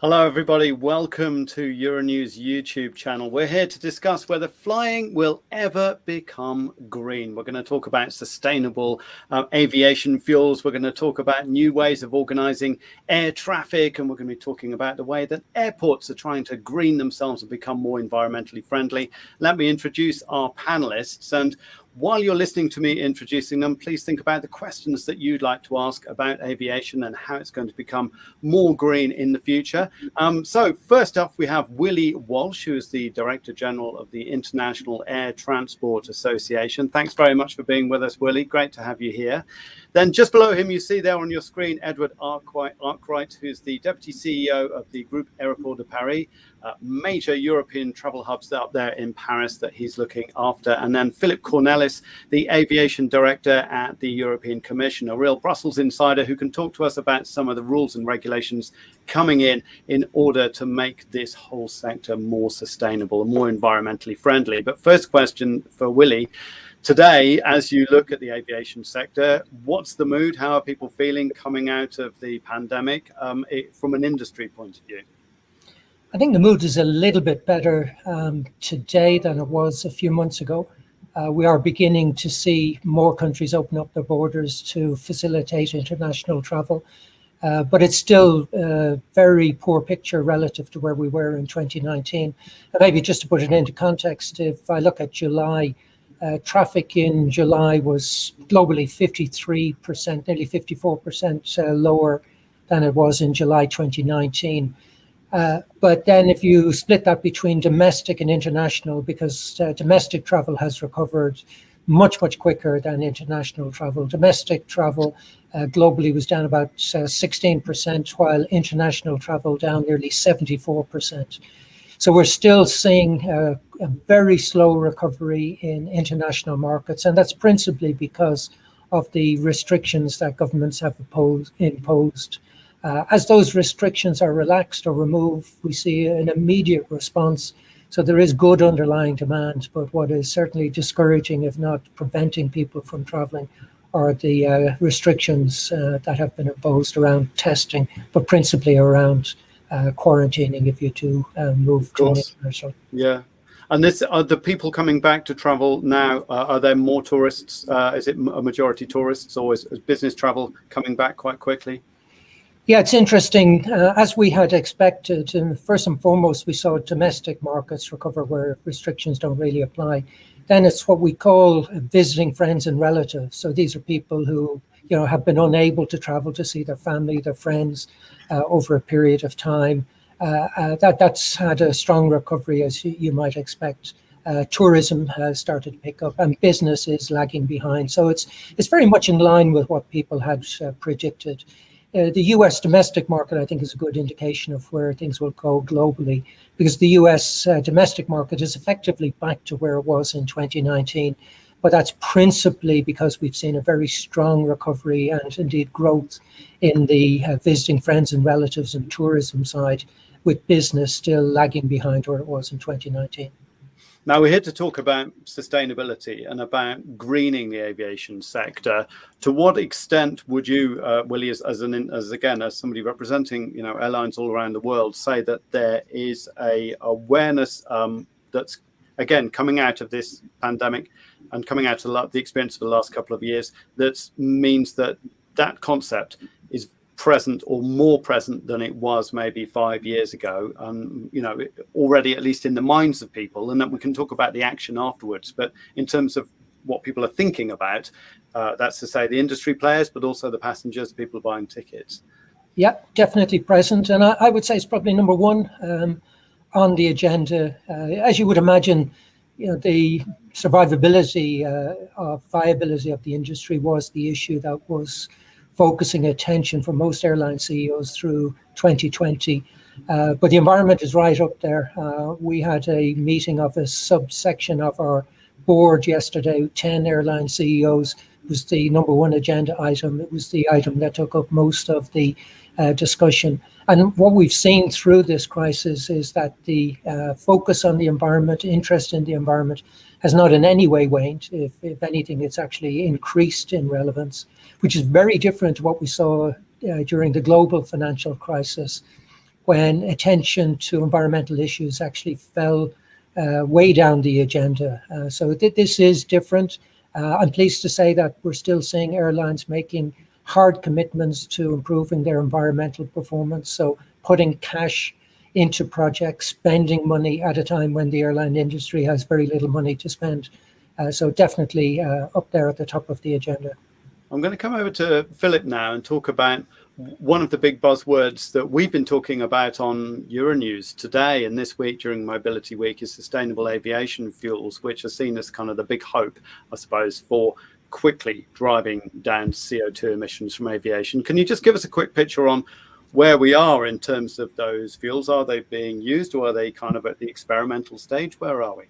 Hello, everybody. Welcome to Euronews YouTube channel. We're here to discuss whether flying will ever become green. We're going to talk about sustainable aviation fuels. We're going to talk about new ways of organizing air traffic. And we're going to be talking about the way that airports are trying to green themselves and become more environmentally friendly. Let me introduce our panelists. And while you're listening to me introducing them, please think about the questions that you'd like to ask about aviation and how it's going to become more green in the future. So first up, we have Willie Walsh, who is the Director General of the International Air Transport Association. Thanks very much for being with us, Willie. Great to have you here. Then just below him, you see there on your screen, Edward Arkwright, who's the Deputy CEO of the Groupe Aéroport de Paris, major European travel hubs up there in Paris that he's looking after. And then Philip Cornelis, the Aviation Director at the European Commission, a real Brussels insider who can talk to us about some of the rules and regulations coming in order to make this whole sector more sustainable and more environmentally friendly. But first question for Willie. Today, as you look at the aviation sector, what's the mood? How are people feeling coming out of the pandemic from an industry point of view? I think the mood is a little bit better today than it was a few months ago. We are beginning to see more countries open up their borders to facilitate international travel. But it's still a very poor picture relative to where we were in 2019. And maybe just to put it into context, if I look at July, traffic in July was globally 53%, nearly 54% lower than it was in July 2019. But then if you split that between domestic and international, because domestic travel has recovered much quicker than international travel. Domestic travel globally was down about 16%, while international travel down nearly 74%. So we're still seeing a very slow recovery in international markets, and that's principally because of the restrictions that governments have imposed. As those restrictions are relaxed or removed, we see an immediate response. So there is good underlying demand, but what is certainly discouraging, if not preventing people from traveling, are the restrictions that have been imposed around testing, but principally around quarantining if you do move to an international. Yeah. And this are the people coming back to travel now. Are there more tourists? Is it a majority tourists, or is business travel coming back quite quickly? Yeah, it's interesting. As we had expected, and first and foremost, we saw domestic markets recover where restrictions don't really apply. Then it's what we call visiting friends and relatives. So these are people who, have been unable to travel to see their family, their friends over a period of time. That's had a strong recovery, as you might expect. Tourism has started to pick up, and business is lagging behind. So it's very much in line with what people had predicted. The US domestic market, I think, is a good indication of where things will go globally, because the US domestic market is effectively back to where it was in 2019. But that's principally because we've seen a very strong recovery and indeed growth in the visiting friends and relatives and tourism side, with business still lagging behind where it was in 2019. Now, we're here to talk about sustainability and about greening the aviation sector. To what extent would you, Willie, as somebody representing airlines all around the world, say that there is a awareness that's again coming out of this pandemic and coming out of the experience of the last couple of years, that means that concept is present or more present than it was maybe 5 years ago, already at least in the minds of people, and that we can talk about the action afterwards. But in terms of what people are thinking about, that's to say the industry players, but also the passengers, people buying tickets. Yeah, definitely present. And I would say it's probably number one on the agenda. As you would imagine, the survivability of viability of the industry was the issue that was focusing attention for most airline CEOs through 2020. But the environment is right up there. We had a meeting of a subsection of our board yesterday, 10 airline CEOs. It was the number one agenda item. It was the item that took up most of the discussion. And what we've seen through this crisis is that the focus on the environment, interest in the environment, has not in any way waned. If anything, it's actually increased in relevance, which is very different to what we saw during the global financial crisis, when attention to environmental issues actually fell way down the agenda. So this is different. I'm pleased to say that we're still seeing airlines making hard commitments to improving their environmental performance. So putting cash into projects, spending money at a time when the airline industry has very little money to spend. So definitely up there at the top of the agenda. I'm going to come over to Philip now and talk about one of the big buzzwords that we've been talking about on Euronews today and this week during Mobility Week is sustainable aviation fuels, which are seen as kind of the big hope, I suppose, for quickly driving down CO2 emissions from aviation. Can you just give us a quick picture on where we are in terms of those fuels? Are they being used, or are they kind of at the experimental stage? Where are we?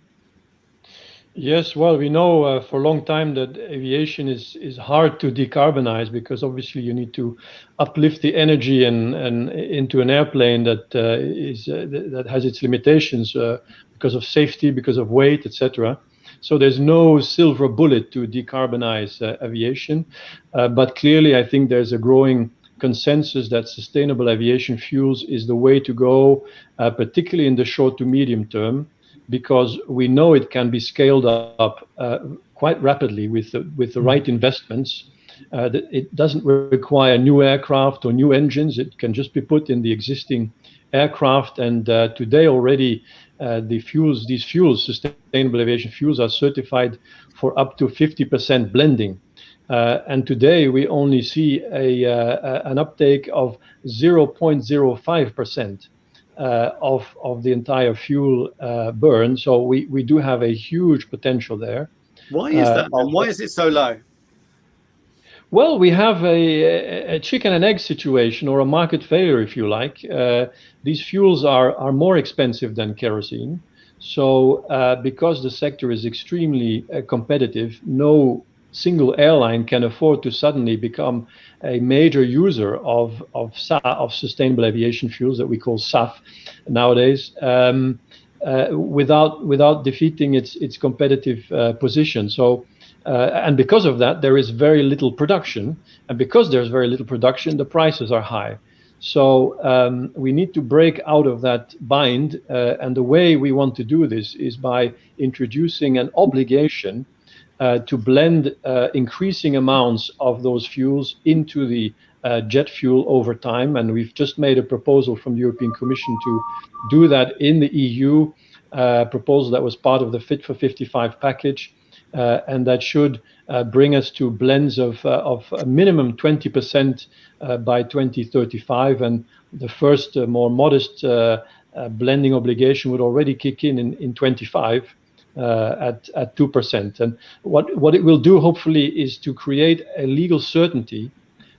Yes, well, we know for a long time that aviation is hard to decarbonize, because obviously you need to uplift the energy and into an airplane that has its limitations because of safety, because of weight, etc. So there's no silver bullet to decarbonize aviation, but clearly I think there's a growing consensus that sustainable aviation fuels is the way to go, particularly in the short to medium term, because we know it can be scaled up quite rapidly with the right investments. It doesn't require new aircraft or new engines. It can just be put in the existing aircraft. And today already, these fuels, sustainable aviation fuels, are certified for up to 50% blending. And today we only see an uptake of 0.05%. Of the entire fuel burn. So we do have a huge potential there. Why is that? And why is it so low? Well, we have a chicken and egg situation, or a market failure, if you like. These fuels are more expensive than kerosene. So because the sector is extremely competitive, no single airline can afford to suddenly become a major user of sustainable aviation fuels that we call SAF nowadays, without defeating its competitive position. So, and because of that, there is very little production, and because there's very little production, the prices are high. So we need to break out of that bind, and the way we want to do this is by introducing an obligation to blend increasing amounts of those fuels into the jet fuel over time. And we've just made a proposal from the European Commission to do that in the EU, proposal that was part of the Fit for 55 package. And that should bring us to blends of a minimum 20% by 2035. And the first more modest blending obligation would already kick in 25. At 2%. And what it will do, hopefully, is to create a legal certainty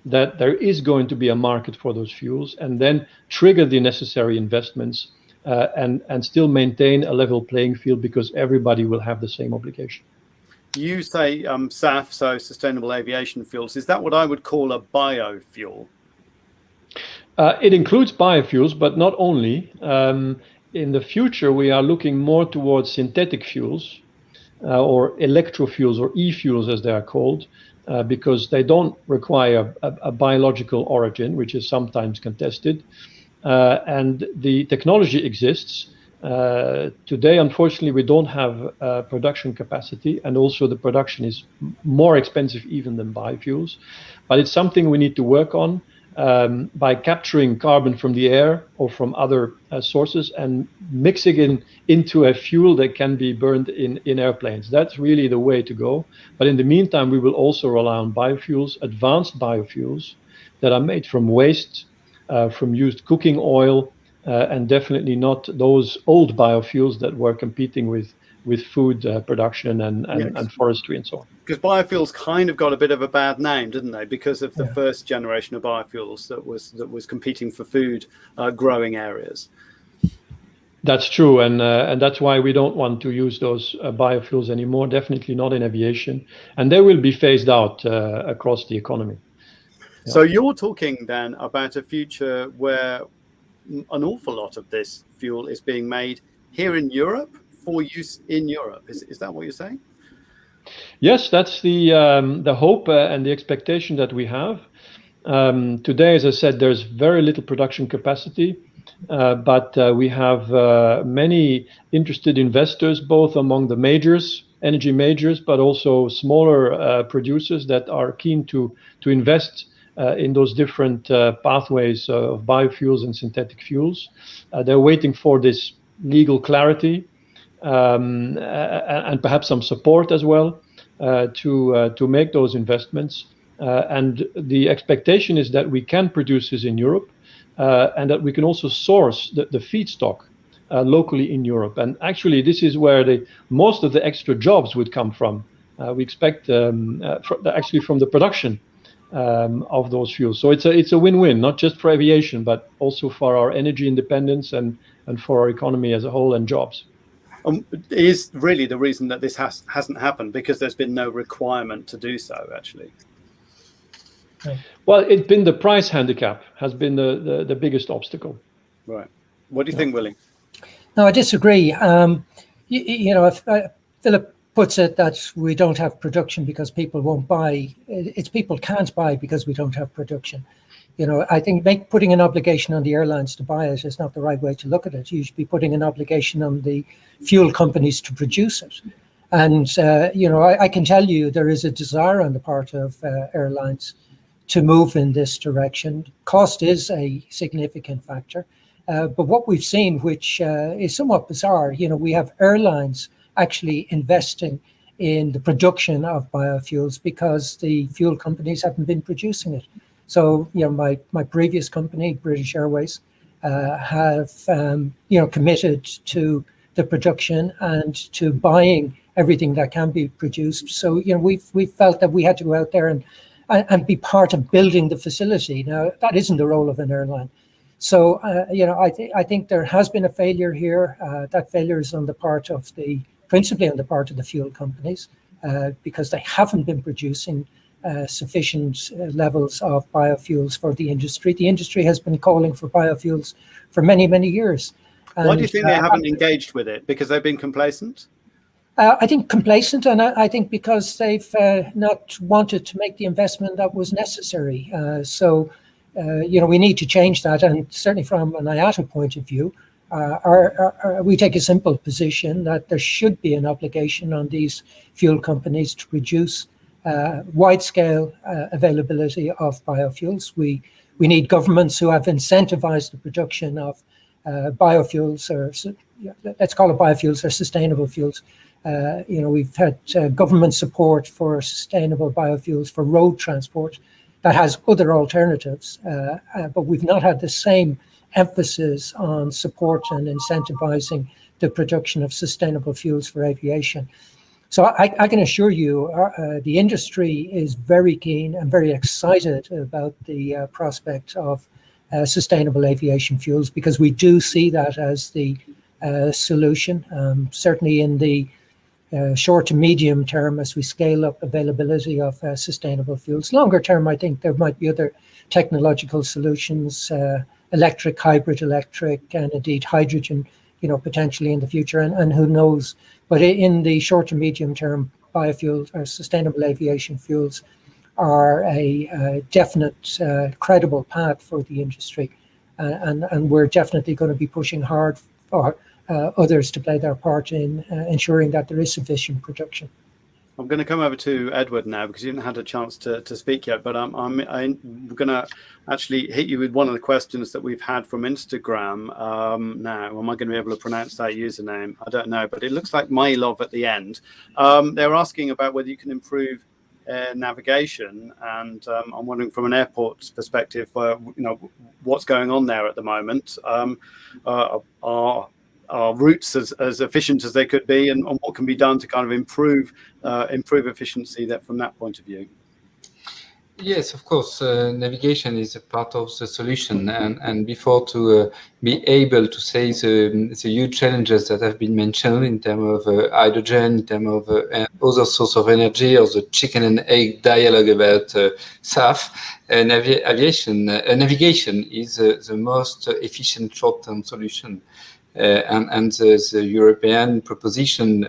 that there is going to be a market for those fuels, and then trigger the necessary investments and still maintain a level playing field, because everybody will have the same obligation. You say SAF, so sustainable aviation fuels. Is that what I would call a biofuel? It includes biofuels, but not only. In the future, we are looking more towards synthetic fuels or electrofuels, or e-fuels as they are called, because they don't require a biological origin, which is sometimes contested. And the technology exists. Today, unfortunately, we don't have production capacity, and also the production is more expensive even than biofuels. But it's something we need to work on. By capturing carbon from the air or from other sources and mixing it into a fuel that can be burned in airplanes. That's really the way to go. But in the meantime, we will also rely on biofuels, advanced biofuels that are made from waste, from used cooking oil, and definitely not those old biofuels that were competing with food production and forestry and so on. Because biofuels kind of got a bit of a bad name, didn't they? Because of the first generation of biofuels that was competing for food growing areas. That's true, and that's why we don't want to use those biofuels anymore. Definitely not in aviation, and they will be phased out across the economy. Yeah. So you're talking then about a future where an awful lot of this fuel is being made here in Europe for use in Europe. Is that what you're saying? Yes, that's the hope and the expectation that we have. Today, as I said, there's very little production capacity. but we have many interested investors, both among the majors, energy majors, but also smaller producers that are keen to invest in those different pathways of biofuels and synthetic fuels. They're waiting for this legal clarity and perhaps some support as well to make those investments. And the expectation is that we can produce this in Europe, and that we can also source the feedstock locally in Europe. And actually, this is where most of the extra jobs would come from. We expect actually from the production of those fuels. So it's a win-win, not just for aviation, but also for our energy independence and for our economy as a whole and jobs. Is really the reason that this hasn't happened because there's been no requirement to do so, actually? Well, it's been the price handicap has been the biggest obstacle. Right. What do you think, Willie? No, I disagree. If Philip puts it that we don't have production because people won't buy, it's people can't buy because we don't have production. I think putting an obligation on the airlines to buy it is not the right way to look at it. You should be putting an obligation on the fuel companies to produce it. And, I can tell you there is a desire on the part of airlines to move in this direction. Cost is a significant factor. But what we've seen, which is somewhat bizarre, we have airlines actually investing in the production of biofuels because the fuel companies haven't been producing it. So, my previous company, British Airways, have, committed to the production and to buying everything that can be produced. So, we've felt that we had to go out there and be part of building the facility. Now, that isn't the role of an airline. So, I think there has been a failure here. That failure is principally on the part of the fuel companies, because they haven't been producing sufficient levels of biofuels for the industry. The industry has been calling for biofuels for many, many years. Why do you think they haven't engaged with it? Because they've been complacent? I think complacent, and I think because they've not wanted to make the investment that was necessary. We need to change that. And certainly from an IATA point of view, we take a simple position that there should be an obligation on these fuel companies to produce wide-scale availability of biofuels. We need governments who have incentivized the production of biofuels, or let's call it biofuels or sustainable fuels. We've had government support for sustainable biofuels for road transport that has other alternatives, but we've not had the same emphasis on support and incentivizing the production of sustainable fuels for aviation. So I can assure you the industry is very keen and very excited about the prospect of sustainable aviation fuels, because we do see that as the solution, certainly in the short to medium term as we scale up availability of sustainable fuels. Longer term, I think there might be other technological solutions, electric, hybrid electric, and indeed hydrogen, potentially in the future, and who knows. But in the short to medium term, biofuels or sustainable aviation fuels are a definite, credible path for the industry. And we're definitely going to be pushing hard for others to play their part in ensuring that there is sufficient production. I'm going to come over to Edward now because you didn't have a chance to speak yet, but I'm going to actually hit you with one of the questions that we've had from Instagram now. Am I going to be able to pronounce that username? I don't know, but it looks like Mailov at the end. They're asking about whether you can improve navigation, and I'm wondering from an airport's perspective, what's going on there at the moment. Are routes as efficient as they could be, and what can be done to kind of improve efficiency from that point of view? Yes, of course, navigation is a part of the solution, and before to be able to say the huge challenges that have been mentioned in terms of hydrogen, in terms of other source of energy, or the chicken and egg dialogue about SAF, navigation is the most efficient short-term solution. And the European proposition,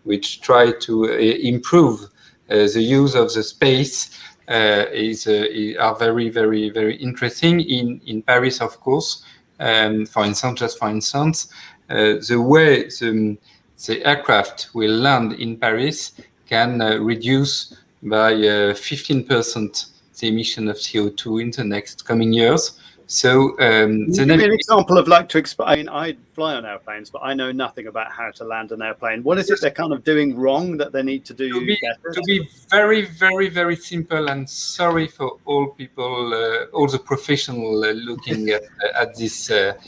which try to improve the use of the space, are very, very, very interesting. In Paris, of course, For instance, the way the aircraft will land in Paris can reduce by 15% the emission of CO2 in the next coming years. So Can you give me an example of I mean, I fly on airplanes, but I know nothing about how to land an airplane. What is it they're kind of doing wrong that they need to do better? To be very, very, very simple, and sorry for all people, all the professional looking at this. It's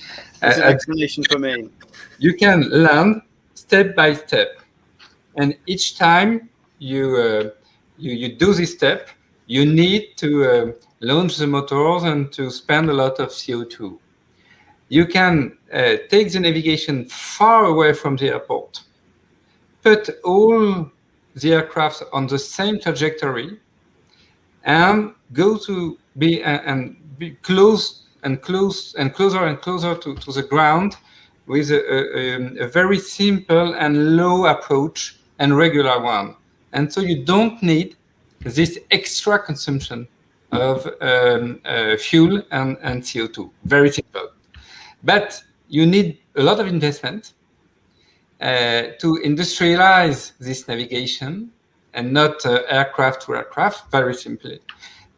an explanation for me. You can land step by step, and each time you do this step, you need to launch the motors and to spend a lot of CO2. You can take the navigation far away from the airport, put all the aircraft on the same trajectory, and go to be close and closer and closer to the ground with a very simple and low approach and regular one. And so you don't need this extra consumption of fuel and CO2. Very simple. But you need a lot of investment to industrialize this navigation, and not aircraft to aircraft, very simply.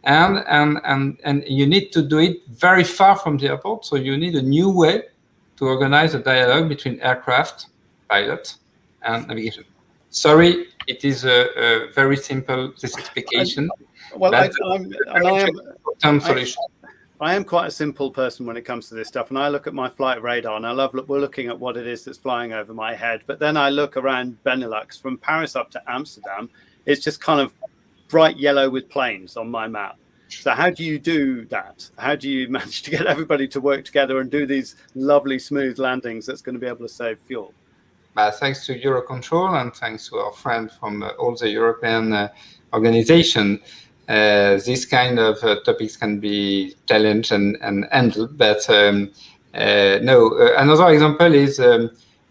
And you need to do it very far from the airport. So you need a new way to organize a dialogue between aircraft, pilot, and navigation. Sorry, it is a very simple, this explication. Well, solution. I am quite a simple person when it comes to this stuff, and I look at my flight radar, and we're looking at what it is that's flying over my head. But then I look around Benelux, from Paris up to Amsterdam. It's just kind of bright yellow with planes on my map. So how do you do that? How do you manage to get everybody to work together and do these lovely smooth landings that's going to be able to save fuel? Thanks to Eurocontrol and thanks to our friend from all the European organization, these kind of topics can be challenged and handled. But another example is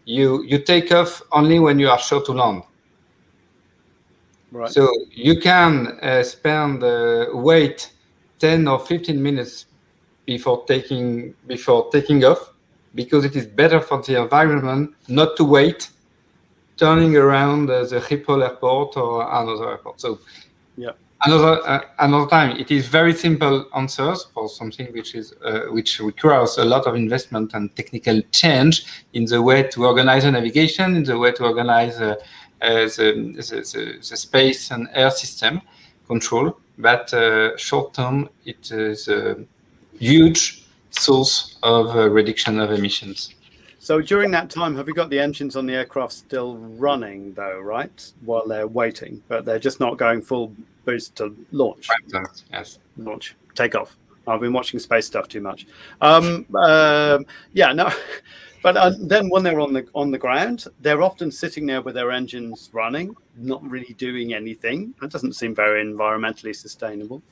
you take off only when you are sure to land. Right. So you can wait 10 or 15 minutes before taking off, because it is better for the environment not to wait, turning around the Schiphol airport or another airport. So yeah. Another time, it is very simple answers for something which requires a lot of investment and technical change in the way to organize the navigation, in the way to organize the space and air system control. But short term, it is a huge source of reduction of emissions. So during that time, have you got the engines on the aircraft still running, though, right? While they're waiting, but they're just not going full boost to launch. Yes. Launch, take off. I've been watching space stuff too much. Yeah, no. But then when they're on the ground, they're often sitting there with their engines running, not really doing anything. That doesn't seem very environmentally sustainable.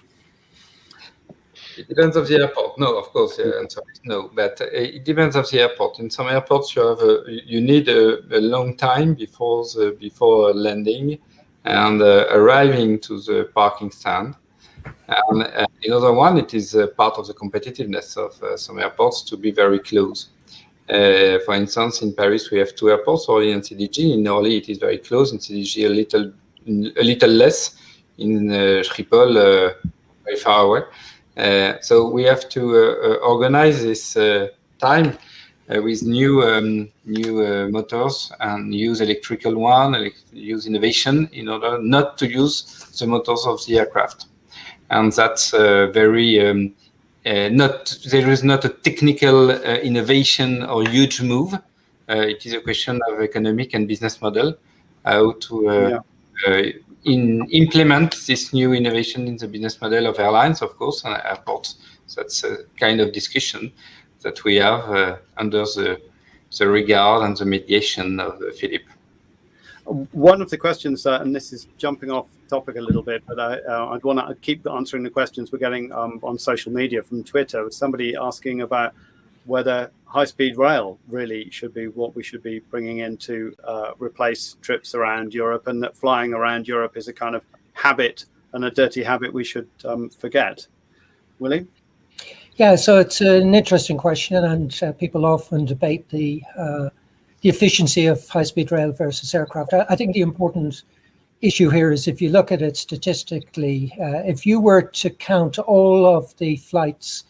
It depends of the airport. No, of course, the answer is no. But it depends of the airport. In some airports, you need a long time before landing and arriving to the parking stand. And in other one, it is part of the competitiveness of some airports to be very close. For instance, in Paris, we have two airports, Orly and CDG. In Orly, it is very close. In CDG, a little less. In Schiphol, very far away. So we have to organize this time with new motors and use electrical one, use innovation in order not to use the motors of the aircraft. And that's very there is not a technical innovation or huge move. It is a question of economic and business model, how to implement this new innovation in the business model of airlines, of course, and airports. So that's a kind of discussion that we have under the regard and the mediation of Philippe. One of the questions, and this is jumping off topic a little bit, but I'd want to keep answering the questions we're getting on social media from Twitter. Somebody asking about whether high-speed rail really should be what we should be bringing in to replace trips around Europe, and that flying around Europe is a kind of habit and a dirty habit we should forget. Willie? Yeah, so it's an interesting question, and people often debate the efficiency of high-speed rail versus aircraft. I think the important issue here is if you look at it statistically, if you were to count all of the flights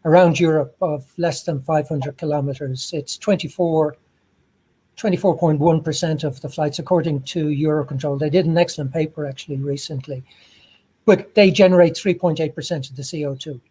around Europe of less than 500 kilometers, it's 24.1% of the flights, according to Eurocontrol. They did an excellent paper actually recently, but they generate 3.8% of the CO2.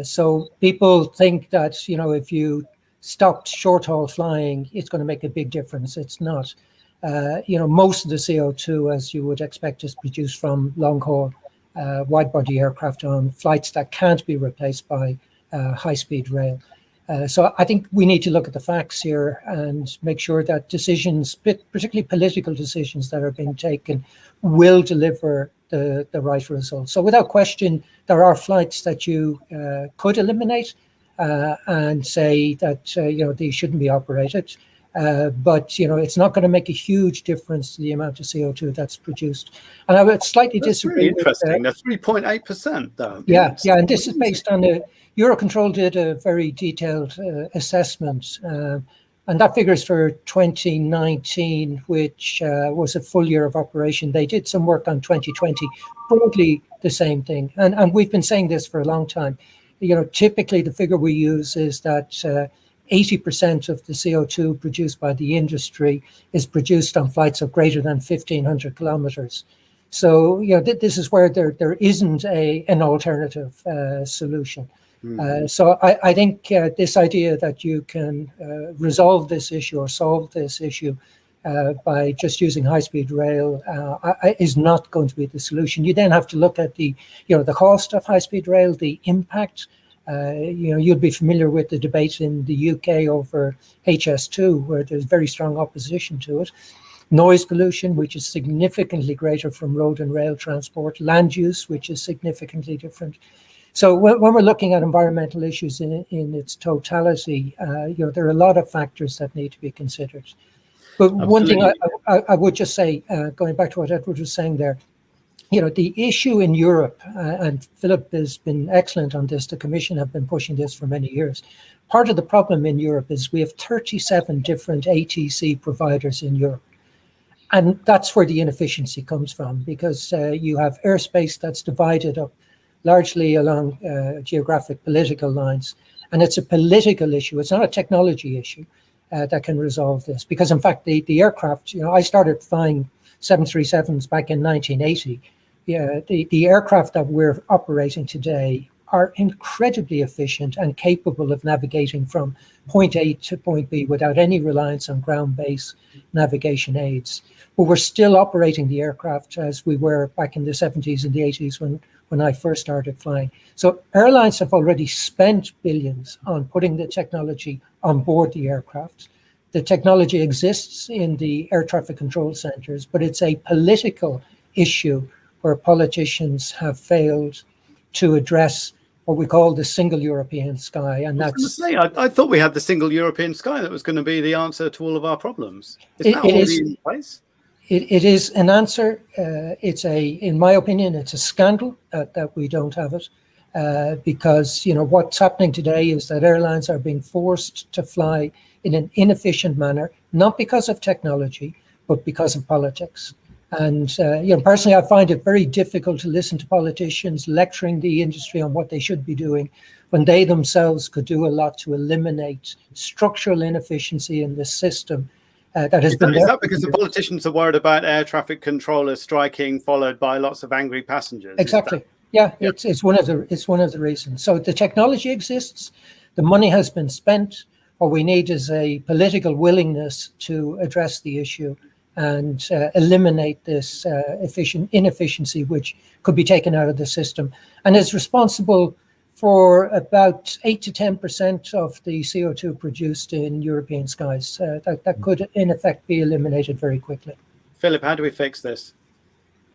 So people think that, you know, if you stopped short haul flying, it's going to make a big difference. It's not. You know, most of the CO2, as you would expect, is produced from long haul wide body aircraft on flights that can't be replaced by high speed rail. So I think we need to look at the facts here and make sure that decisions, particularly political decisions that are being taken, will deliver the right results. So without question, there are flights that you could eliminate and say that you know, these shouldn't be operated. But you know, it's not going to make a huge difference to the amount of CO2 that's produced. And I would slightly disagree. Really interesting. That's 3.8%, though. Yeah, yeah, and this is based on the Eurocontrol did a very detailed assessment, and that figures for 2019, which was a full year of operation. They did some work on 2020, broadly the same thing. And we've been saying this for a long time. You know, typically the figure we use is that 80% of the CO2 produced by the industry is produced on flights of greater than 1,500 kilometers. So, you know, this is where there isn't an alternative solution. So I think this idea that you can resolve this issue or solve this issue by just using high-speed rail is not going to be the solution. You then have to look at the cost of high-speed rail, the impact. You know, you'll be familiar with the debate in the UK over HS2, where there's very strong opposition to it. Noise pollution, which is significantly greater from road and rail transport. Land use, which is significantly different. So when we're looking at environmental issues in its totality, you know, there are a lot of factors that need to be considered. But one thing I would just say, going back to what Edward was saying there, you know, the issue in Europe, and Philip has been excellent on this, the Commission have been pushing this for many years. Part of the problem in Europe is we have 37 different ATC providers in Europe. And that's where the inefficiency comes from, because you have airspace that's divided up largely along geographic political lines. And it's a political issue. It's not a technology issue that can resolve this. Because in fact, the aircraft, you know, I started flying 737s back in 1980. Yeah, the aircraft that we're operating today are incredibly efficient and capable of navigating from point A to point B without any reliance on ground-based navigation aids. But we're still operating the aircraft as we were back in the 70s and the 80s when I first started flying. So airlines have already spent billions on putting the technology on board the aircraft. The technology exists in the air traffic control centers, but it's a political issue where politicians have failed to address what we call the single European sky. And that's... I thought we had the single European sky that was going to be the answer to all of our problems. Isn't that already in place? It is an answer. In my opinion, it's a scandal that we don't have it, because you know what's happening today is that airlines are being forced to fly in an inefficient manner, not because of technology, but because of politics. And you know, personally, I find it very difficult to listen to politicians lecturing the industry on what they should be doing, when they themselves could do a lot to eliminate structural inefficiency in the system. That has been. Is that because the politicians are worried about air traffic controllers striking, followed by lots of angry passengers? Exactly. Yeah, it's one of the reasons. So the technology exists, the money has been spent. What we need is a political willingness to address the issue and eliminate this inefficiency, which could be taken out of the system, and is responsible for about 8 to 10% of the CO2 produced in European skies. That could, in effect, be eliminated very quickly. Philip, how do we fix this?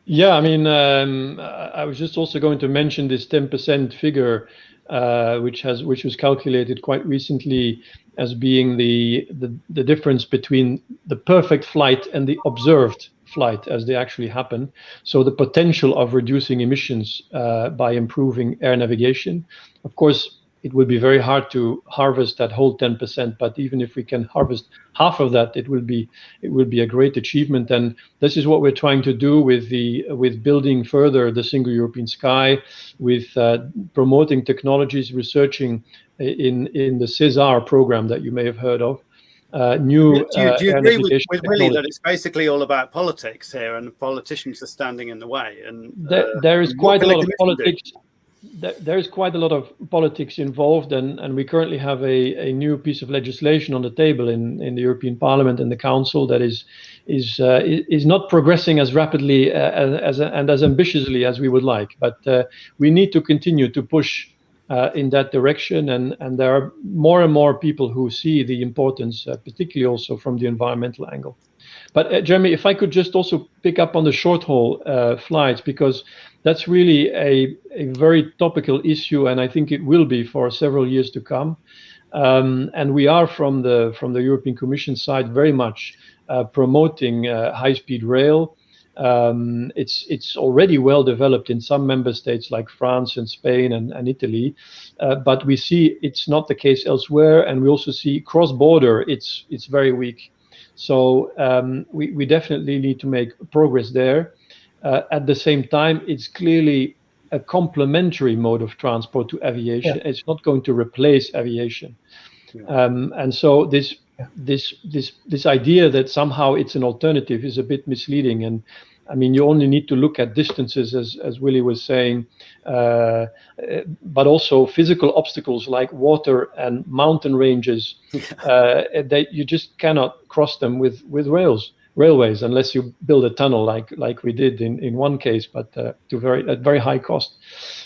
Yeah, I mean, I was just also going to mention this 10% figure, which was calculated quite recently as being the difference between the perfect flight and the observed flight as they actually happen. So the potential of reducing emissions by improving air navigation. Of course, it will be very hard to harvest that whole 10%. But even if we can harvest half of that, it will be a great achievement. And this is what we're trying to do with building further the single European sky, with promoting technologies, researching in the CESAR program that you may have heard of. New do you air agree navigation with Willie that technology. it's basically all about politics here, and politicians are standing in the way? And There is what quite a can the lot of Commission do? politics. There is quite a lot of politics involved, and we currently have a new piece of legislation on the table in the European Parliament and the Council that is not progressing as rapidly and as ambitiously as we would like. But we need to continue to push in that direction, and there are more and more people who see the importance, particularly also from the environmental angle. But Jeremy, if I could just also pick up on the short haul flights, because that's really a very topical issue, and I think it will be for several years to come. And we are from the European Commission side very much promoting high-speed rail. It's already well developed in some member states like France and Spain and Italy, but we see it's not the case elsewhere, and we also see cross-border it's very weak. So we definitely need to make progress there. At the same time, it's clearly a complementary mode of transport to aviation. Yeah. It's not going to replace aviation. Yeah. And so this idea that somehow it's an alternative is a bit misleading. And I mean, you only need to look at distances, as Willie was saying, but also physical obstacles like water and mountain ranges. That you just cannot cross them with railways unless you build a tunnel like we did in one case, but at very high cost.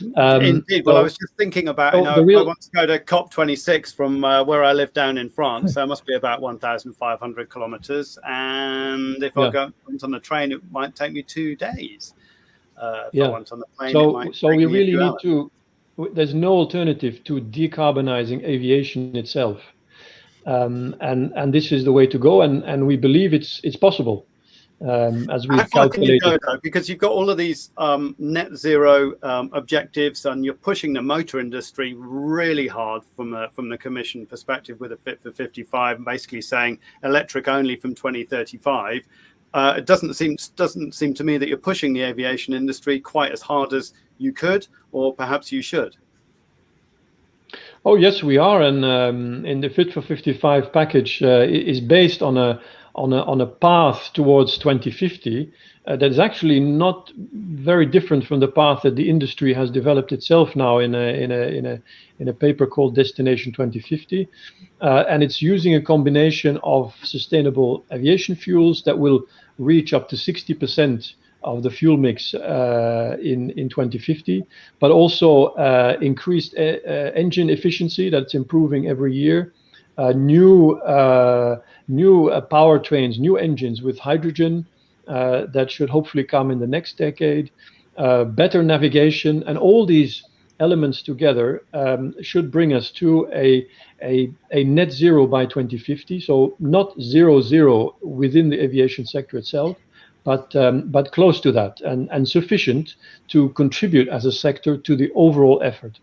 Indeed. Well, I was just thinking about, I want to go to COP26 from where I live down in France. So it must be about 1,500 kilometers. And if I go on the train, it might take me 2 days. If I went on the plane, so we really need to, there's no alternative to decarbonizing aviation itself. And this is the way to go, and we believe it's possible, as we've calculated. How far can you go, though? Because you've got all of these net zero objectives, and you're pushing the motor industry really hard from the Commission perspective with a Fit for 55, basically saying electric only from 2035. It doesn't seem to me that you're pushing the aviation industry quite as hard as you could, or perhaps you should. Oh yes, we are, and in the Fit for 55 package is based on a path towards 2050 that is actually not very different from the path that the industry has developed itself now in a paper called Destination 2050, and it's using a combination of sustainable aviation fuels that will reach up to 60% of the fuel mix in 2050, but also increased engine efficiency that's improving every year, new powertrains, new engines with hydrogen that should hopefully come in the next decade, better navigation, and all these elements together should bring us to a net zero by 2050. So not 0 within the aviation sector itself, but close to that, and sufficient to contribute as a sector to the overall effort.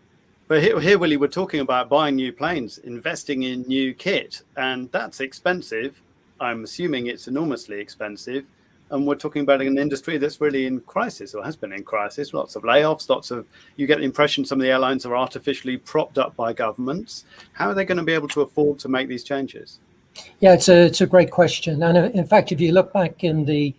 But here, Willie, we're talking about buying new planes, investing in new kit, and that's expensive. I'm assuming it's enormously expensive. And we're talking about an industry that's really in crisis, or has been in crisis. Lots of layoffs, you get the impression some of the airlines are artificially propped up by governments. How are they going to be able to afford to make these changes? Yeah, it's a great question. And in fact, if you look back in the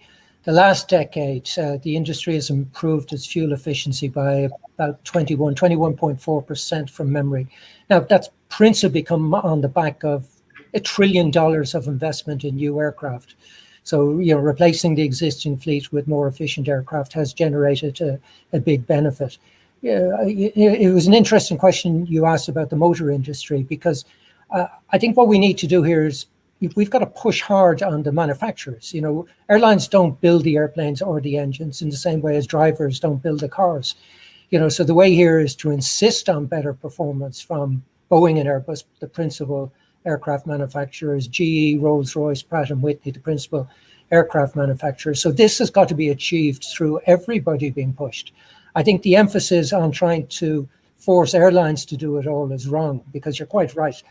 last decade, the industry has improved its fuel efficiency by about 21.4% from memory. Now, that's principally come on the back of $1 trillion of investment in new aircraft. So, replacing the existing fleet with more efficient aircraft has generated a big benefit. It was an interesting question you asked about the motor industry, because I think what we need to do here is we've got to push hard on the manufacturers. Airlines don't build the airplanes or the engines in the same way as drivers don't build the cars. So the way here is to insist on better performance from Boeing and Airbus, the principal aircraft manufacturers, GE, Rolls-Royce, Pratt & Whitney, the principal aircraft manufacturers. So this has got to be achieved through everybody being pushed. I think the emphasis on trying to force airlines to do it all is wrong, because you're quite right.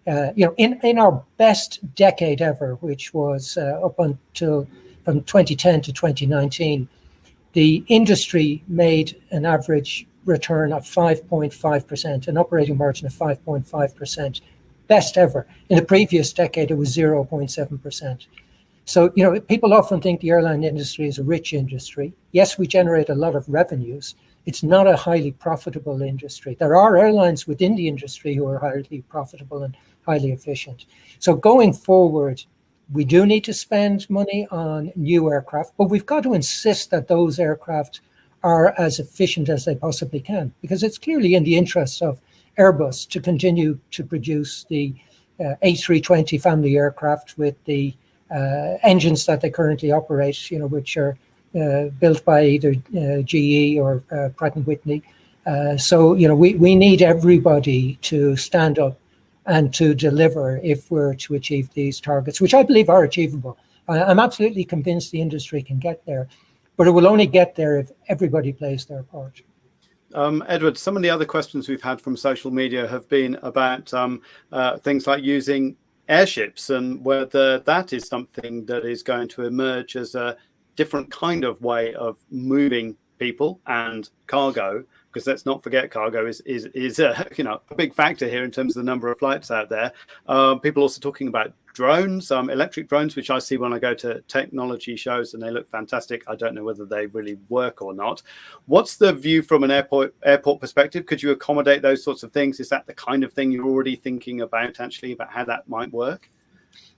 In our best decade ever, which was up until from 2010 to 2019, the industry made an average return of 5.5%, an operating margin of 5.5%, best ever. In the previous decade, it was 0.7%. So, people often think the airline industry is a rich industry. Yes, we generate a lot of revenues. It's not a highly profitable industry. There are airlines within the industry who are highly profitable and highly efficient. So going forward, we do need to spend money on new aircraft, but we've got to insist that those aircraft are as efficient as they possibly can, because it's clearly in the interests of Airbus to continue to produce the A320 family aircraft with the engines that they currently operate, which are built by either GE or Pratt & Whitney. So, we need everybody to stand up and to deliver if we're to achieve these targets, which I believe are achievable. I'm absolutely convinced the industry can get there, but it will only get there if everybody plays their part. Edward, some of the other questions we've had from social media have been about things like using airships, and whether that is something that is going to emerge as a different kind of way of moving people and cargo, because let's not forget cargo is a big factor here in terms of the number of flights out there. People also talking about drones, electric drones, which I see when I go to technology shows, and they look fantastic. I don't know whether they really work or not. What's the view from an airport perspective? Could you accommodate those sorts of things? Is that the kind of thing you're already thinking about, actually, about how that might work?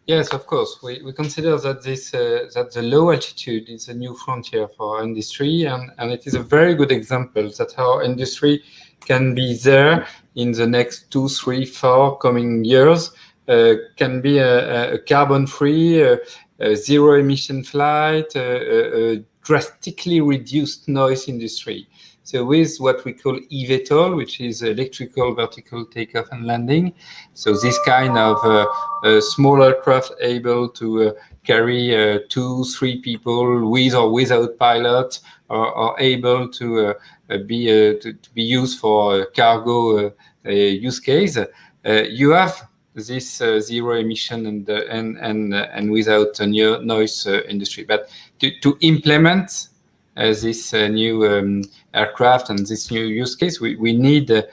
Yes, of course. We consider that that the low altitude is a new frontier for our industry, and it is a very good example that our industry can be there in the next 2, 3, 4 coming years. Can be a carbon-free, zero emission flight, a drastically reduced noise industry. So with what we call eVTOL, which is electrical vertical takeoff and landing, so this kind of small aircraft able to carry 2, 3 people with or without pilot, or able to be used for cargo use case, you have this zero emission and without a noise industry. But to implement this new aircraft and this new use case, we need a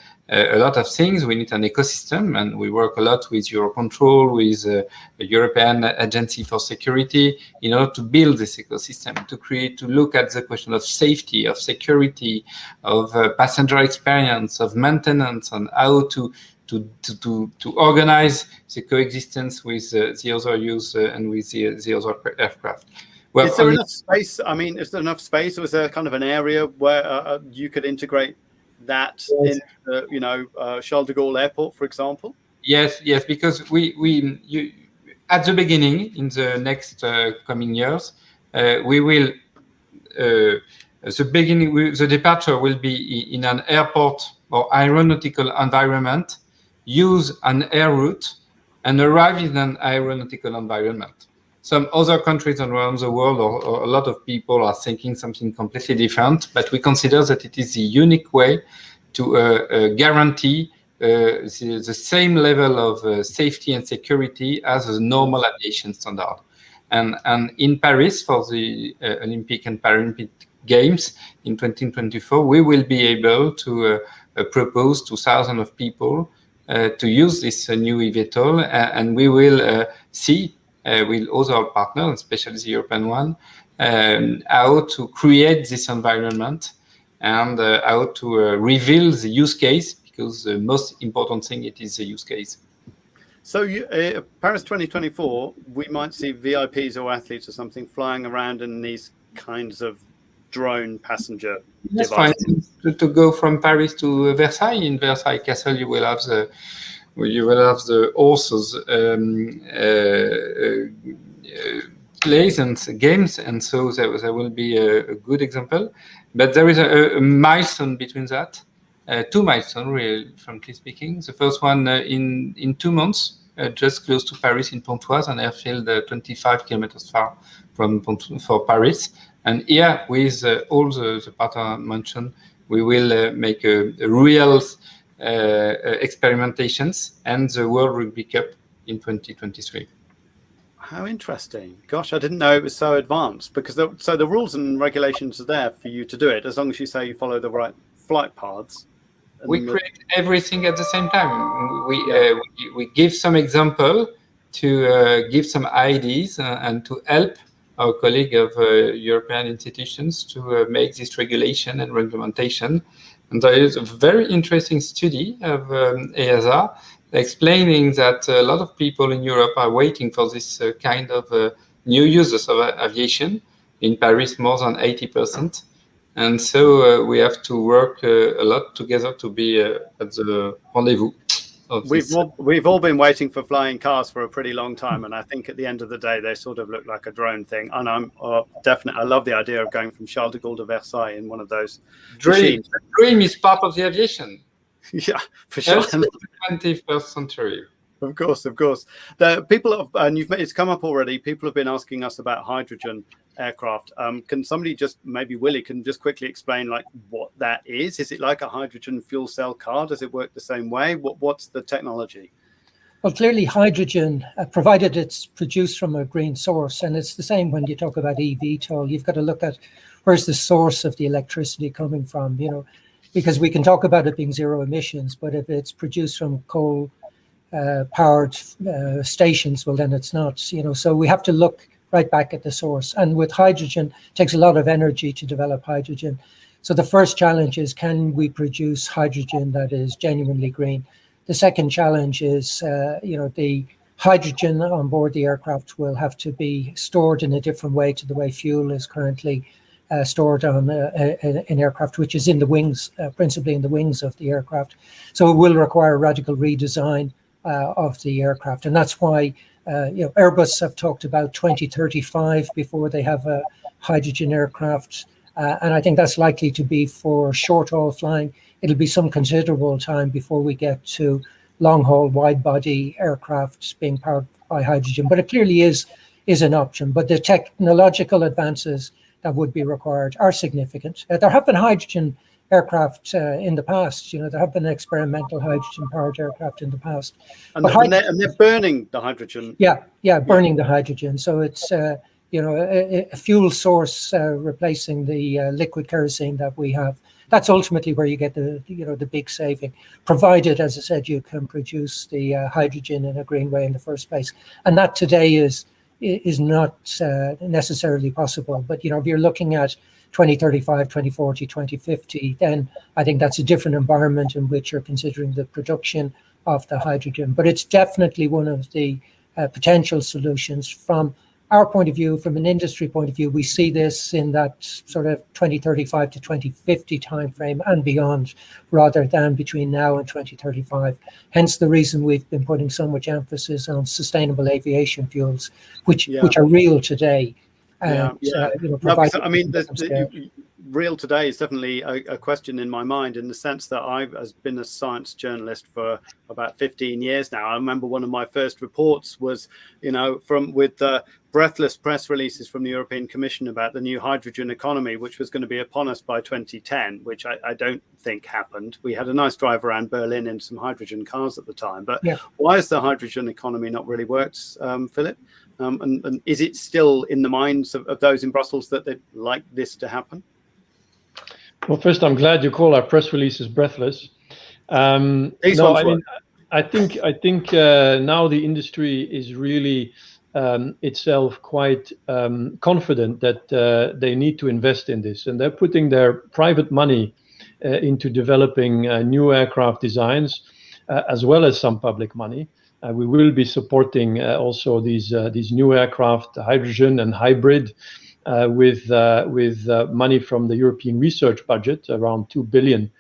lot of things. We need an ecosystem, and we work a lot with Eurocontrol, with the European Agency for Security, in order to build this ecosystem, to look at the question of safety, of security, of passenger experience, of maintenance, and how to organize the coexistence with the other use and with the other aircraft. Well, is there enough space? I mean, is there enough space, or is there kind of an area where you could integrate that in, Charles de Gaulle Airport, for example? Yes, because you at the beginning, in the next coming years, we will. The departure will be in an airport or aeronautical environment, use an air route, and arrive in an aeronautical environment. Some other countries around the world, or a lot of people, are thinking something completely different, but we consider that it is the unique way to guarantee the same level of safety and security as a normal aviation standard. And in Paris, for the Olympic and Paralympic Games in 2024, we will be able to propose to thousands of people to use this new eVTOL, and we will see with other partners, especially the European one, how to create this environment and how to reveal the use case, because the most important thing, it is the use case. So Paris 2024, we might see VIPs or athletes or something flying around in these kinds of drone passenger devices. For instance, to go from Paris to Versailles. In Versailles Castle, you will have the horses plays and games, and so there will be a good example. But there is a milestone between that, 2 milestones, really, frankly speaking. The first one in 2 months, just close to Paris, in Pontoise, an airfield 25 kilometers far for Paris. And here, with all the partners mentioned, we will make a real experimentations, and the World Rugby Cup in 2023. How interesting. Gosh, I didn't know it was so advanced, because so the rules and regulations are there for you to do it, as long as you say you follow the right flight paths. We create everything at the same time. We give some example to give some ideas and to help our colleague of European institutions to make this regulation and reglementation. And there is a very interesting study of EASA explaining that a lot of people in Europe are waiting for this kind of new users of aviation. In Paris, more than 80%. And so we have to work a lot together to be at the rendezvous. We've all been waiting for flying cars for a pretty long time, and I think at the end of the day they sort of look like a drone thing. And I'm definitely, I love the idea of going from Charles de Gaulle to Versailles in one of those machines. Dream is part of the aviation. Yeah, for sure. 21st century. Of course, of course. The people, and it's come up already. People have been asking us about hydrogen aircraft. Can somebody maybe Willie can just quickly explain like what that is? Is it like a hydrogen fuel cell car? Does it work the same way? What's the technology? Well, clearly hydrogen, provided it's produced from a green source, and it's the same when you talk about eVTOL, you've got to look at where's the source of the electricity coming from, because we can talk about it being zero emissions, but if it's produced from coal powered stations, well, then it's not, so we have to look right back at the source. And with hydrogen, it takes a lot of energy to develop hydrogen. So the first challenge is, can we produce hydrogen that is genuinely green? The second challenge is, the hydrogen on board the aircraft will have to be stored in a different way to the way fuel is currently stored on an aircraft, which is in the wings, principally in the wings of the aircraft. So it will require a radical redesign of the aircraft. And that's why Airbus have talked about 2035 before they have a hydrogen aircraft. And I think that's likely to be for short-haul flying. It'll be some considerable time before we get to long-haul wide-body aircraft being powered by hydrogen. But it clearly is an option. But the technological advances that would be required are significant. There have been hydrogen aircraft in the past. There have been experimental hydrogen-powered aircraft in the past. And they're burning the hydrogen. Yeah, burning the hydrogen. So it's a fuel source replacing the liquid kerosene that we have. That's ultimately where you get the big saving, provided, as I said, you can produce the hydrogen in a green way in the first place. And that today is not necessarily possible. But if you're looking at 2035, 2040, 2050, then I think that's a different environment in which you're considering the production of the hydrogen. But it's definitely one of the potential solutions from our point of view, from an industry point of view. We see this in that sort of 2035 to 2050 timeframe and beyond, rather than between now and 2035. Hence the reason we've been putting so much emphasis on sustainable aviation fuels, which are real today. Real today is definitely a question in my mind, in the sense that I've been a science journalist for about 15 years now. I remember one of my first reports was, with breathless press releases from the European Commission about the new hydrogen economy, which was going to be upon us by 2010, which I don't think happened. We had a nice drive around Berlin in some hydrogen cars at the time. But why has the hydrogen economy not really worked, Philip? And is it still in the minds of those in Brussels that they'd like this to happen? Well, first, I'm glad you call our press releases breathless. I think now the industry is really itself quite confident that they need to invest in this, and they're putting their private money into developing new aircraft designs, as well as some public money. We will be supporting also these new aircraft, hydrogen and hybrid, with money from the European research budget. Around 2 billion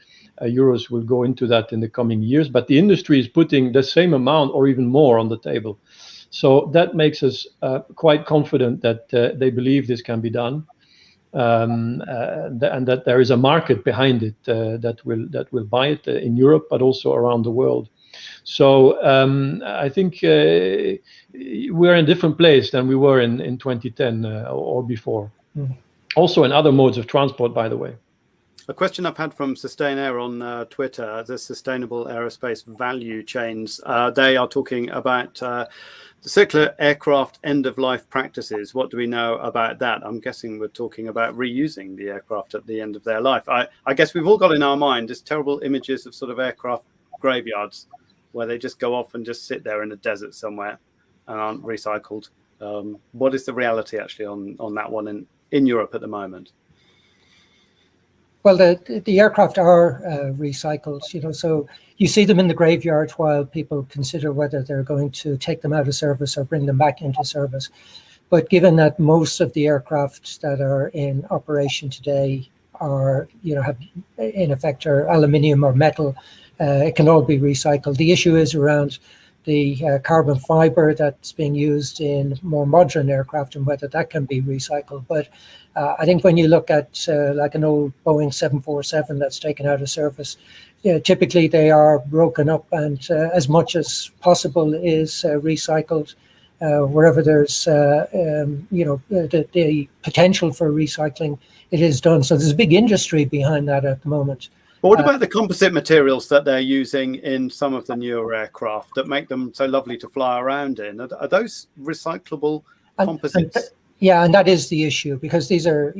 euros will go into that in the coming years. But the industry is putting the same amount or even more on the table. So that makes us quite confident that they believe this can be done, and that there is a market behind it that will buy it in Europe, but also around the world. So I think we're in a different place than we were in 2010 or before. Also in other modes of transport, by the way. A question I've had from Sustainair on Twitter, the sustainable aerospace value chains. They are talking about the circular aircraft end-of-life practices. What do we know about that? I'm guessing we're talking about reusing the aircraft at the end of their life. I guess we've all got in our mind this terrible images of sort of aircraft graveyards where they just go off and just sit there in a desert somewhere and aren't recycled. What is the reality actually on that one in Europe at the moment? Well, the aircraft are recycled, so you see them in the graveyard while people consider whether they're going to take them out of service or bring them back into service. But given that most of the aircraft that are in operation today are, have in effect are aluminium or metal, it can all be recycled. The issue is around the carbon fiber that's being used in more modern aircraft and whether that can be recycled. But I think when you look at like an old Boeing 747 that's taken out of service, typically they are broken up and as much as possible is recycled wherever there's the potential for recycling, it is done. So there's a big industry behind that at the moment. But what about the composite materials that they're using in some of the newer aircraft that make them so lovely to fly around in? Are those recyclable composites? And that is the issue, because these are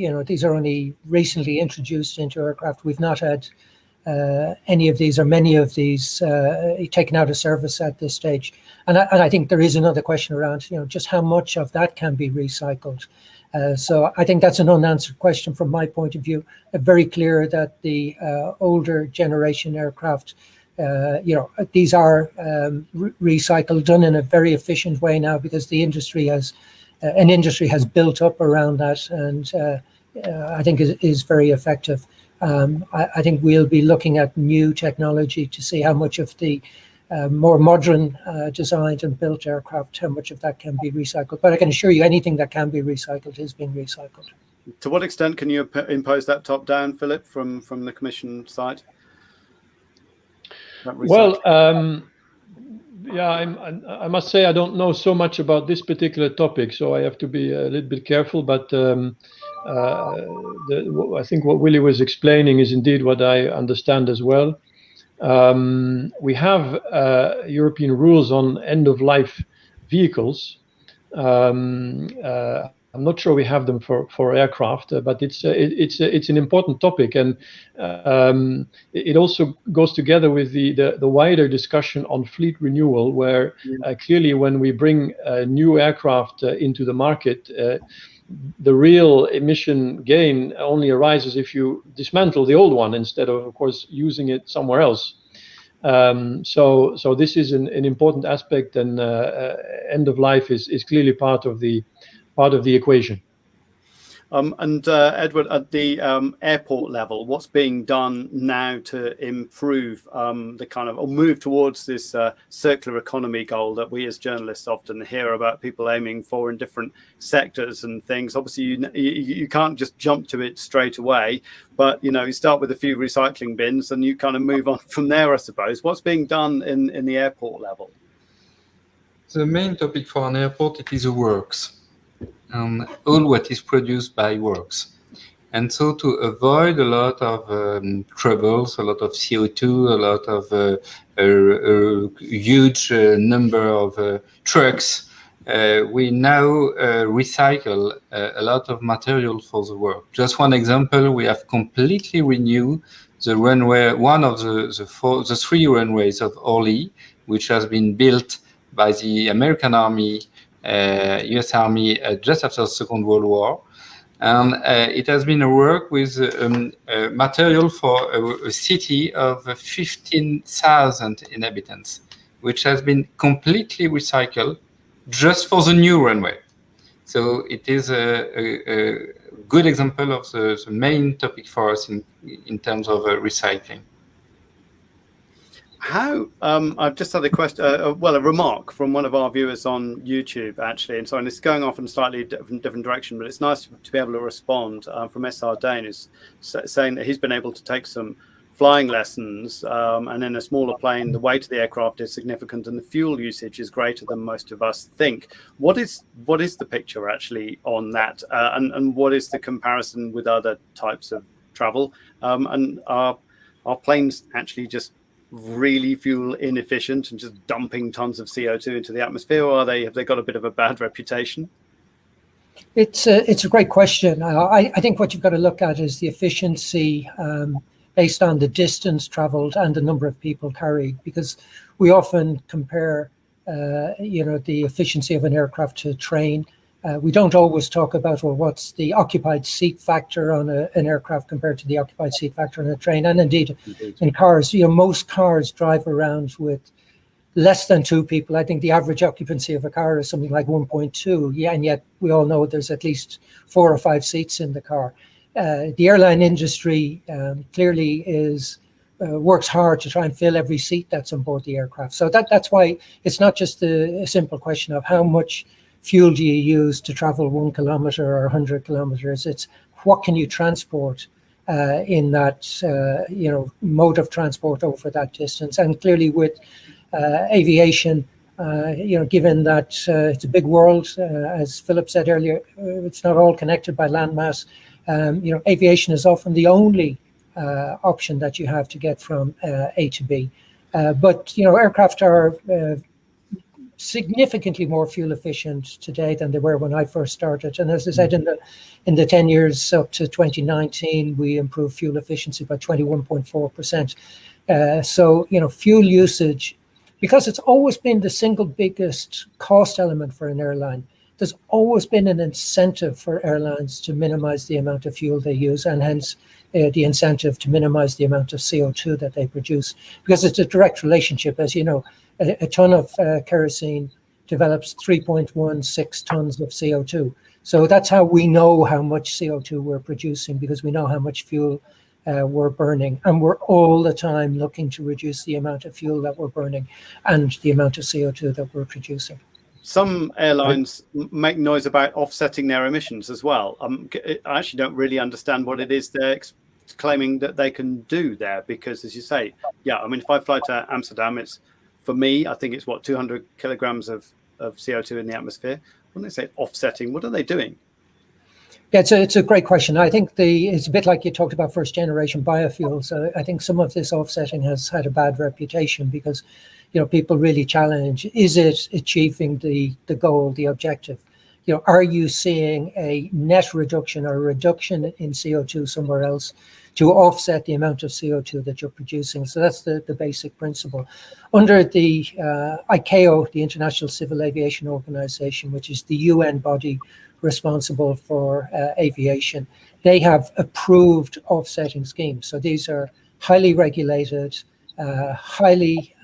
only recently introduced into aircraft. We've not had any of these or many of these taken out of service at this stage. And I think there is another question around, just how much of that can be recycled. So I think that's an unanswered question from my point of view. Very clear that the older generation aircraft, these are recycled, done in a very efficient way now, because the industry has built up around that, and I think is very effective. I think we'll be looking at new technology to see how much of the more modern designed and built aircraft, how much of that can be recycled. But I can assure you anything that can be recycled is being recycled. To what extent can you impose that top down, Philip, from the Commission side? Well, I must say I don't know so much about this particular topic, so I have to be a little bit careful. But I think what Willy was explaining is indeed what I understand as well. We have European rules on end-of-life vehicles. I'm not sure we have them for aircraft, but it's an important topic, and it also goes together with the wider discussion on fleet renewal, where clearly when we bring new aircraft into the market, the real emission gain only arises if you dismantle the old one instead of course, using it somewhere else. So this is an important aspect, and end of life is clearly part of the equation. And Edward, at the airport level, what's being done now to improve the kind of, or move towards this circular economy goal that we as journalists often hear about people aiming for in different sectors and things? Obviously, you can't just jump to it straight away, but you start with a few recycling bins and you kind of move on from there, I suppose. What's being done in the airport level? The main topic for an airport, it is the works. All what is produced by works. And so to avoid a lot of troubles, a lot of CO2, a lot of a huge number of trucks, we now recycle a lot of material for the work. Just one example, we have completely renewed the runway, one of the three runways of Orly, which has been built by the American Army, US Army just after the Second World War, and it has been a work with material for a city of 15,000 inhabitants, which has been completely recycled just for the new runway. So it is a good example of the main topic for us in terms of recycling. How I've just had a question, a remark from one of our viewers on YouTube, actually, and so it's going off in a slightly different direction, but it's nice to be able to respond from S.R. Dane, who's saying that he's been able to take some flying lessons, and in a smaller plane, the weight of the aircraft is significant and the fuel usage is greater than most of us think. What is the picture actually on that, and what is the comparison with other types of travel, and are planes actually just really fuel inefficient and just dumping tons of CO2 into the atmosphere, or have they got a bit of a bad reputation? It's a great question. I think what you've got to look at is the efficiency based on the distance traveled and the number of people carried, because we often compare the efficiency of an aircraft to a train. We don't always talk about, well, what's the occupied seat factor on an aircraft compared to the occupied seat factor on a train. And indeed, in cars, most cars drive around with less than 2 people. I think the average occupancy of a car is something like 1.2. Yeah, and yet we all know there's at least 4 or 5 seats in the car. The airline industry clearly works hard to try and fill every seat that's on board the aircraft. So that's why it's not just a simple question of how much fuel do you use to travel 1 kilometer or 100 kilometers. It's what can you transport in that mode of transport over that distance. And clearly with aviation, given that it's a big world, as Philip said earlier, it's not all connected by landmass. Aviation is often the only option that you have to get from A to B. But aircraft are significantly more fuel efficient today than they were when I first started. And as I said, in the 10 years up to 2019, we improved fuel efficiency by 21.4%. So fuel usage, because it's always been the single biggest cost element for an airline, there's always been an incentive for airlines to minimize the amount of fuel they use, and hence the incentive to minimize the amount of CO2 that they produce, because it's a direct relationship. As you know, a ton of kerosene develops 3.16 tons of CO2. So that's how we know how much CO2 we're producing, because we know how much fuel we're burning, and we're all the time looking to reduce the amount of fuel that we're burning and the amount of CO2 that we're producing. Some airlines make noise about offsetting their emissions as well. I actually don't really understand what it is they're claiming that they can do there, because as you say, if I fly to Amsterdam, it's, for me, I think it's 200 kilograms of CO2 in the atmosphere. When they say offsetting, what are they doing? Yeah, it's a great question. I think it's a bit like you talked about first generation biofuels. I think some of this offsetting has had a bad reputation because, people really challenge, is it achieving the goal, the objective? Are you seeing a net reduction or a reduction in CO2 somewhere else to offset the amount of CO2 that you're producing? So that's the basic principle. Under the ICAO, the International Civil Aviation Organization, which is the UN body responsible for aviation, they have approved offsetting schemes. So these are highly regulated, highly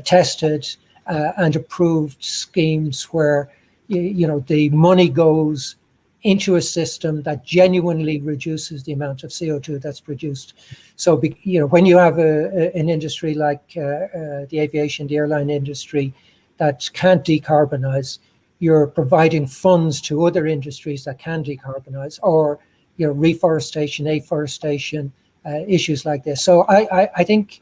tested and approved schemes where the money goes into a system that genuinely reduces the amount of CO2 that's produced. So when you have an industry like the aviation, the airline industry that can't decarbonize, you're providing funds to other industries that can decarbonize, or reforestation, afforestation, issues like this. So I think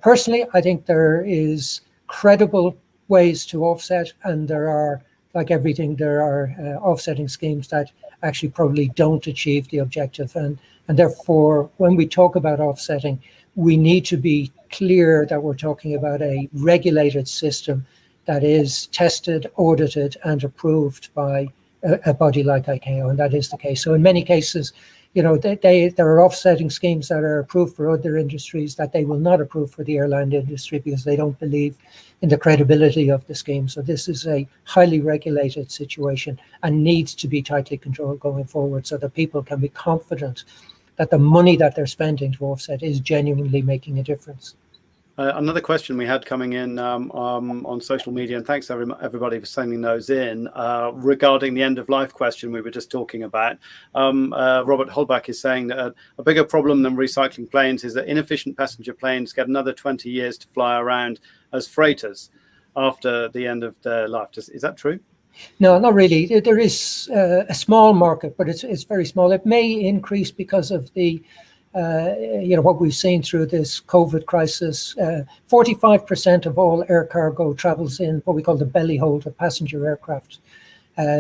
personally, I think there is credible ways to offset, and there are, like everything, there are offsetting schemes that actually probably don't achieve the objective, and therefore when we talk about offsetting, we need to be clear that we're talking about a regulated system that is tested, audited, and approved by a body like ICAO, and that is the case. So in many cases, there are offsetting schemes that are approved for other industries that they will not approve for the airline industry because they don't believe in the credibility of the scheme. So this is a highly regulated situation and needs to be tightly controlled going forward so that people can be confident that the money that they're spending to offset is genuinely making a difference. Another question we had coming in on social media, and thanks everybody for sending those in, regarding the end of life question we were just talking about. Robert Holbach is saying that a bigger problem than recycling planes is that inefficient passenger planes get another 20 years to fly around as freighters after the end of their life. Is that true? No, not really. There is a small market, but it's very small. It may increase because of the what we've seen through this COVID crisis. 45% of all air cargo travels in what we call the belly hold of passenger aircraft.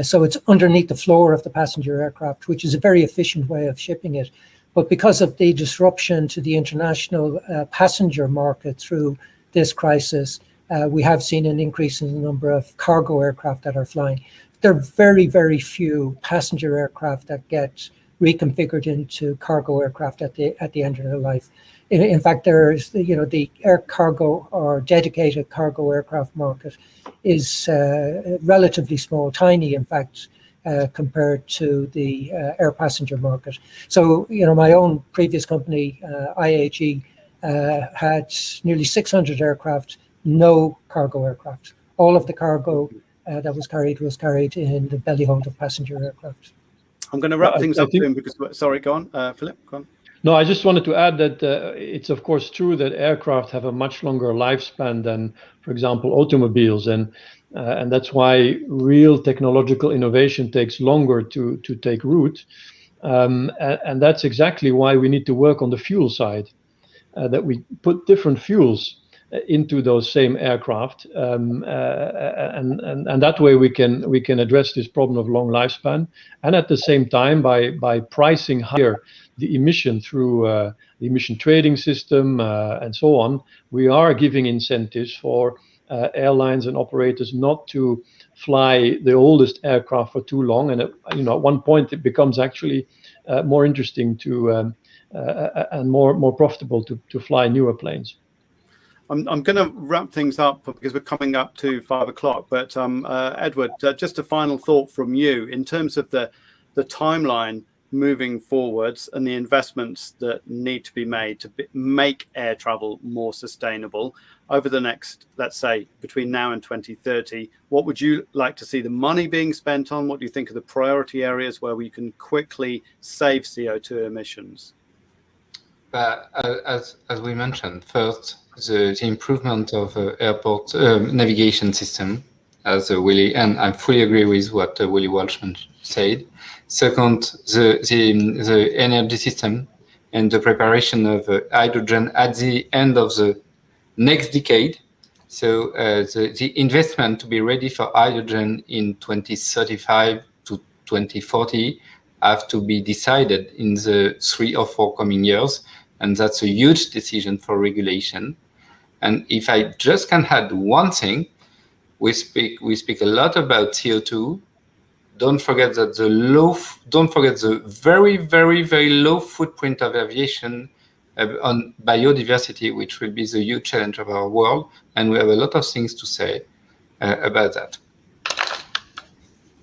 So it's underneath the floor of the passenger aircraft, which is a very efficient way of shipping it. But because of the disruption to the international passenger market through this crisis, we have seen an increase in the number of cargo aircraft that are flying. There are very, very few passenger aircraft that get reconfigured into cargo aircraft at the end of their life. In fact, there's the air cargo or dedicated cargo aircraft market is relatively small, tiny, in fact, compared to the air passenger market. So, my own previous company, IAG, had nearly 600 aircraft, no cargo aircraft. All of the cargo that was carried in the belly hold of passenger aircraft. I'm going to wrap things up soon because, sorry, go on, Philip, go on. No, I just wanted to add that it's of course true that aircraft have a much longer lifespan than, for example, automobiles, and that's why real technological innovation takes longer to take root, and that's exactly why we need to work on the fuel side, that we put different fuels into those same aircraft, and that way we can address this problem of long lifespan, and at the same time by pricing higher the emission through the emission trading system and so on, we are giving incentives for airlines and operators not to fly the oldest aircraft for too long, and at one point it becomes actually more interesting to and more profitable to fly newer planes. I'm going to wrap things up because we're coming up to 5 o'clock. But Edward, just a final thought from you in terms of the timeline moving forwards and the investments that need to be made to make air travel more sustainable over the next, let's say, between now and 2030. What would you like to see the money being spent on? What do you think are the priority areas where we can quickly save CO2 emissions? As we mentioned, first, the improvement of airport navigation system, as Willie, and I fully agree with what Willie Walshman said. Second, the energy system and the preparation of hydrogen at the end of the next decade. So the investment to be ready for hydrogen in 2035 to 2040 have to be decided in the 3 or 4 coming years. And that's a huge decision for regulation. And if I just can add one thing, we speak a lot about CO2. Don't forget that the very, very, very low footprint of aviation on biodiversity, which will be the huge challenge of our world. And we have a lot of things to say about that.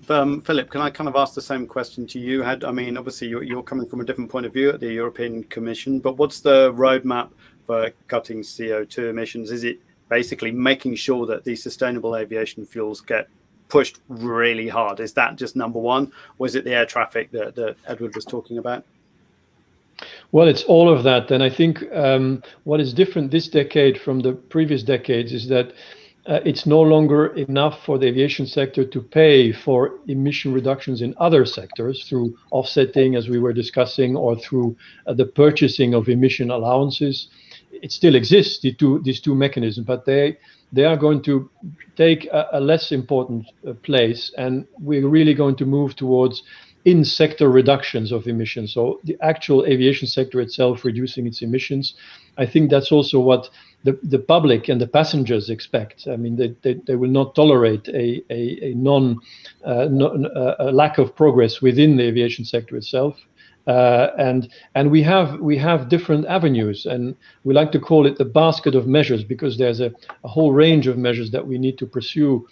Philip, can I kind of ask the same question to you? I mean, obviously you're coming from a different point of view at the European Commission, but what's the roadmap for cutting CO2 emissions? Is it basically making sure that these sustainable aviation fuels get pushed really hard? Is that just number one, or is it the air traffic that Edward was talking about? Well, it's all of that. And I think what is different this decade from the previous decades is that it's no longer enough for the aviation sector to pay for emission reductions in other sectors through offsetting, as we were discussing, or through the purchasing of emission allowances. It still exists, these two mechanisms, but they are going to take a less important place, and we're really going to move towards in-sector reductions of emissions. So the actual aviation sector itself reducing its emissions. I think that's also what the public and the passengers expect. I mean, they will not tolerate a lack of progress within the aviation sector itself. And we have different avenues, and we like to call it the basket of measures, because there's a whole range of measures that we need to pursue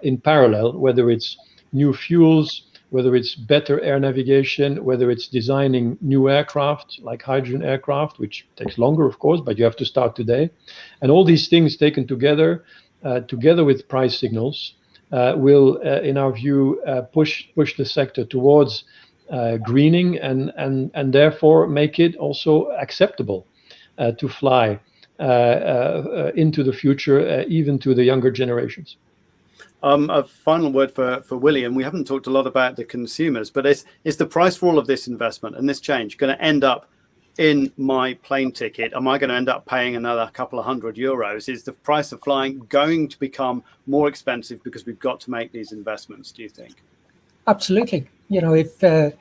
in parallel, whether it's new fuels, whether it's better air navigation, whether it's designing new aircraft like hydrogen aircraft, which takes longer, of course, but you have to start today. And all these things taken together, together with price signals, will, in our view, push the sector towards greening and therefore make it also acceptable to fly into the future, even to the younger generations. A final word for William. We haven't talked a lot about the consumers, but is the price for all of this investment and this change going to end up in my plane ticket, am I going to end up paying another couple of €100? Is the price of flying going to become more expensive because we've got to make these investments, do you think? Absolutely. You know, if the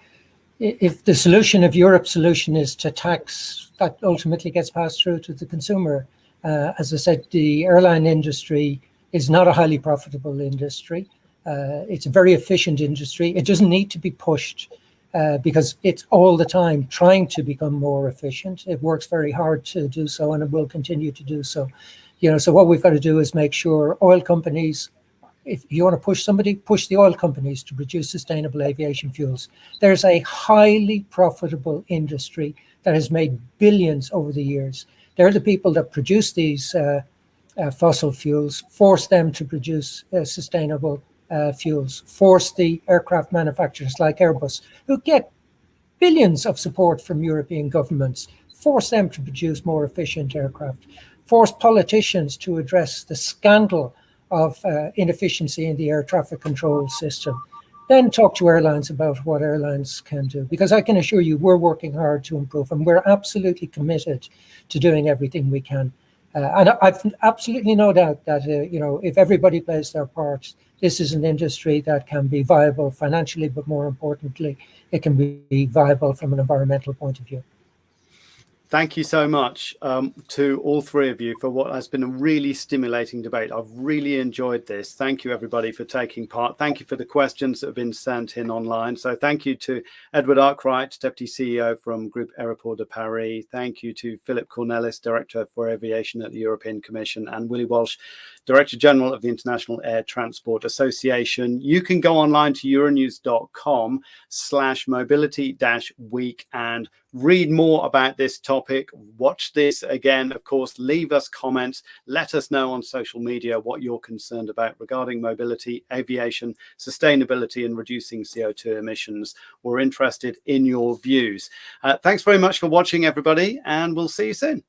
solution of Europe's solution is to tax, that ultimately gets passed through to the consumer. As I said, the airline industry is not a highly profitable industry. It's a very efficient industry. It doesn't need to be pushed because it's all the time trying to become more efficient. It works very hard to do so, and it will continue to do so. You know, so what we've got to do is make sure oil companies, if you want to push somebody, push the oil companies to produce sustainable aviation fuels. There's a highly profitable industry that has made billions over the years. They're the people that produce these fossil fuels, force them to produce sustainable fuels, force the aircraft manufacturers like Airbus, who get billions of support from European governments, force them to produce more efficient aircraft, force politicians to address the scandal of inefficiency in the air traffic control system. Then talk to airlines about what airlines can do, because I can assure you we're working hard to improve, and we're absolutely committed to doing everything we can. And I've absolutely no doubt that you know, if everybody plays their part, this is an industry that can be viable financially, but more importantly, it can be viable from an environmental point of view. Thank you so much to all three of you for what has been a really stimulating debate. I've really enjoyed this. Thank you, everybody, for taking part. Thank you for the questions that have been sent in online. So thank you to Edward Arkwright, Deputy CEO from Groupe Aéroports de Paris. Thank you to Philip Cornelis, Director for Aviation at the European Commission, and Willie Walsh, Director General of the International Air Transport Association. You can go online to euronews.com/mobility-week and read more about this topic. Watch this again, of course. Leave us comments. Let us know on social media what you're concerned about regarding mobility, aviation, sustainability, and reducing CO2 emissions. We're interested in your views. Thanks very much for watching, everybody, and we'll see you soon.